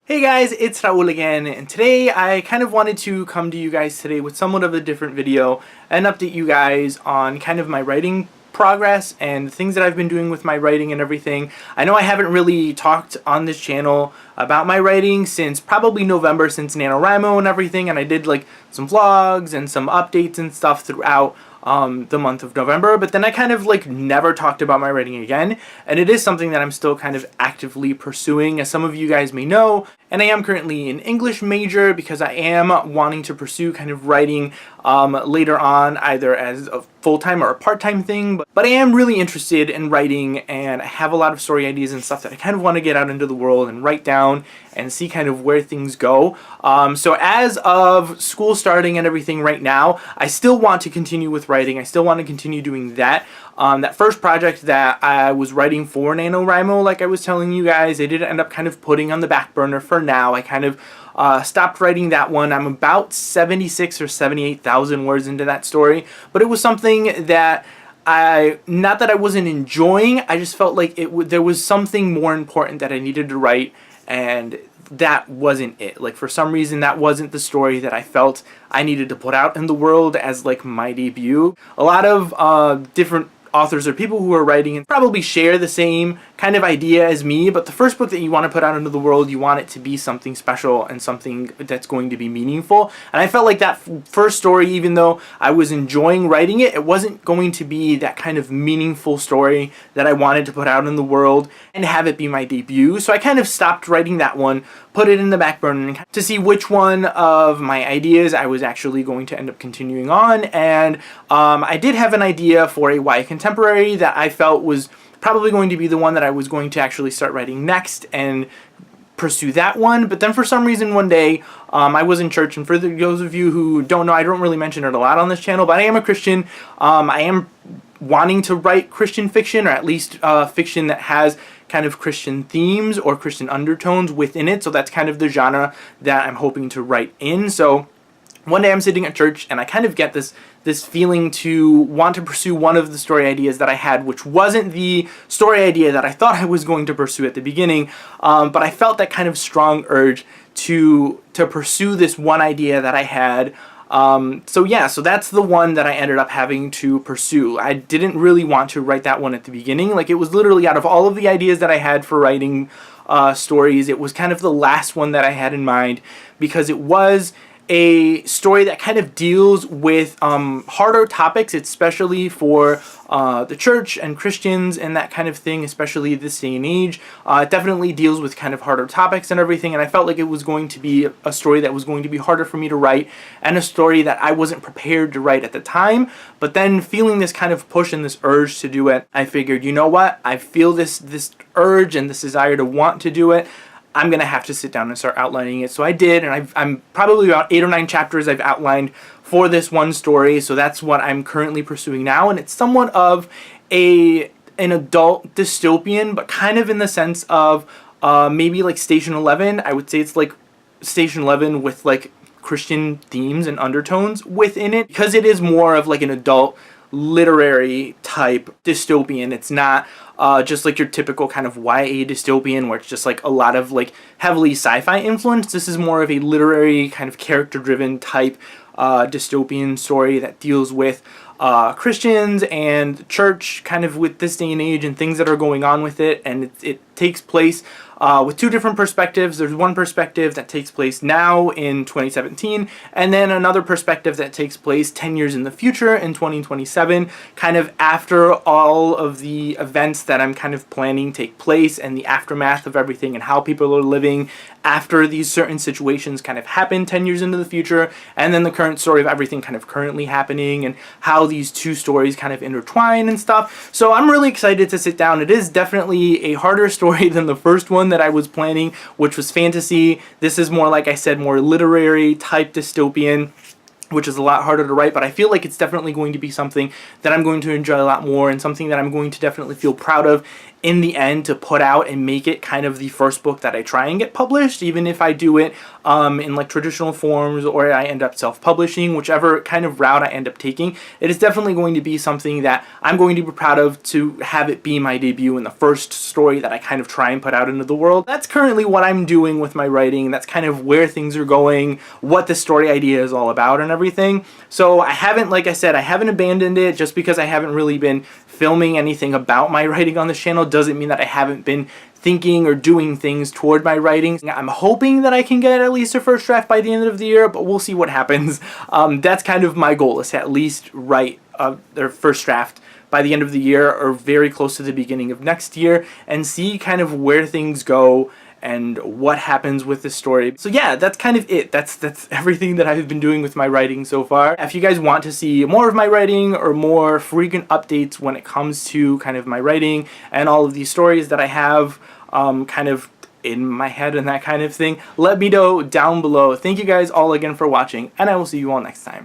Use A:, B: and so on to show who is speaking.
A: Hey guys, it's Raul again, and today I kind of wanted to come to you guys today with somewhat of a different video and update you guys on kind of my writing progress and things that I've been doing with my writing and everything. I know I haven't really talked on this channel about my writing since probably November, since NaNoWriMo and everything, and I did like some vlogs and some updates and stuff throughout the month of November, but then I kind of like never talked about my writing again, and it is something that I'm still kind of actively pursuing, as some of you guys may know. And I am currently an English major because I am wanting to pursue kind of writing later on, either as a full-time or a part-time thing, but I am really interested in writing, and I have a lot of story ideas and stuff that I kind of want to get out into the world and write down and see kind of where things go. So as of school starting and everything right now, I still want to continue with writing. I still want to continue doing that. That first project that I was writing for NaNoWriMo, like I was telling you guys, I did end up kind of putting on the back burner for now. I kind of stopped writing that one. I'm about 76 or 78,000 words into that story, but it was something that not that I wasn't enjoying, I just felt like there was something more important that I needed to write, and that wasn't it. Like, for some reason, that wasn't the story that I felt I needed to put out in the world as like my debut. A lot of different authors or people who are writing and probably share the same kind of idea as me, but the first book that you want to put out into the world, you want it to be something special and something that's going to be meaningful. And I felt like that first story, even though I was enjoying writing it, it wasn't going to be that kind of meaningful story that I wanted to put out in the world and have it be my debut. So I kind of stopped writing that one, put it in the back burner to see which one of my ideas I was actually going to end up continuing on. And I did have an idea for a YA contemporary that I felt was probably going to be the one that I was going to actually start writing next and pursue that one. But then for some reason one day I was in church, and for those of you who don't know, I don't really mention it a lot on this channel, but I am a Christian. I am wanting to write Christian fiction, or at least fiction that has kind of Christian themes or Christian undertones within it. So that's kind of the genre that I'm hoping to write in. So one day I'm sitting at church and I kind of get this feeling to want to pursue one of the story ideas that I had, which wasn't the story idea that I thought I was going to pursue at the beginning, but I felt that kind of strong urge to pursue this one idea that I had. So that's the one that I ended up having to pursue. I didn't really want to write that one at the beginning. Like, it was literally, out of all of the ideas that I had for writing stories, it was kind of the last one that I had in mind, because it was a story that kind of deals with harder topics, especially for the church and Christians and that kind of thing, especially this day and age. It definitely deals with kind of harder topics and everything, and I felt like it was going to be a story that was going to be harder for me to write, and a story that I wasn't prepared to write at the time. But then, feeling this kind of push and this urge to do it, I figured, you know what, I feel this urge and this desire to want to do it. I'm going to have to sit down and start outlining it. So I did, and I'm probably about 8 or 9 chapters I've outlined for this one story. So that's what I'm currently pursuing now, and it's somewhat of an adult dystopian, but kind of in the sense of maybe like Station 11. I would say it's like Station 11 with like Christian themes and undertones within it, because it is more of like an adult literary type dystopian. It's not just like your typical kind of YA dystopian where it's just like a lot of like heavily sci-fi influence. This is more of a literary kind of character-driven type dystopian story that deals with Christians and church kind of with this day and age and things that are going on with it. And it takes place with 2 different perspectives. There's one perspective that takes place now in 2017, and then another perspective that takes place 10 years in the future in 2027, kind of after all of the events that I'm kind of planning take place, and the aftermath of everything, and how people are living after these certain situations kind of happen 10 years into the future, and then the current story of everything kind of currently happening, and how these 2 stories kind of intertwine and stuff. So I'm really excited to sit down. It is definitely a harder story than the first one that I was planning, which was fantasy. This is more, like I said, more literary type dystopian, which is a lot harder to write, but I feel like it's definitely going to be something that I'm going to enjoy a lot more, and something that I'm going to definitely feel proud of in the end to put out and make it kind of the first book that I try and get published, even if I do it in like traditional forms or I end up self-publishing, whichever kind of route I end up taking. It is definitely going to be something that I'm going to be proud of, to have it be my debut and the first story that I kind of try and put out into the world. That's currently what I'm doing with my writing. That's kind of where things are going, what the story idea is all about and everything. So I haven't, like I said, I haven't abandoned it. Just because I haven't really been filming anything about my writing on this channel doesn't mean that I haven't been thinking or doing things toward my writing. I'm hoping that I can get at least a first draft by the end of the year, but we'll see what happens. That's kind of my goal, is to at least write their first draft by the end of the year or very close to the beginning of next year, and see kind of where things go and what happens with the story. So yeah, that's kind of it. That's everything that I've been doing with my writing so far. If you guys want to see more of my writing or more frequent updates when it comes to kind of my writing and all of these stories that I have kind of in my head and that kind of thing, let me know down below. Thank you guys all again for watching, and I will see you all next time.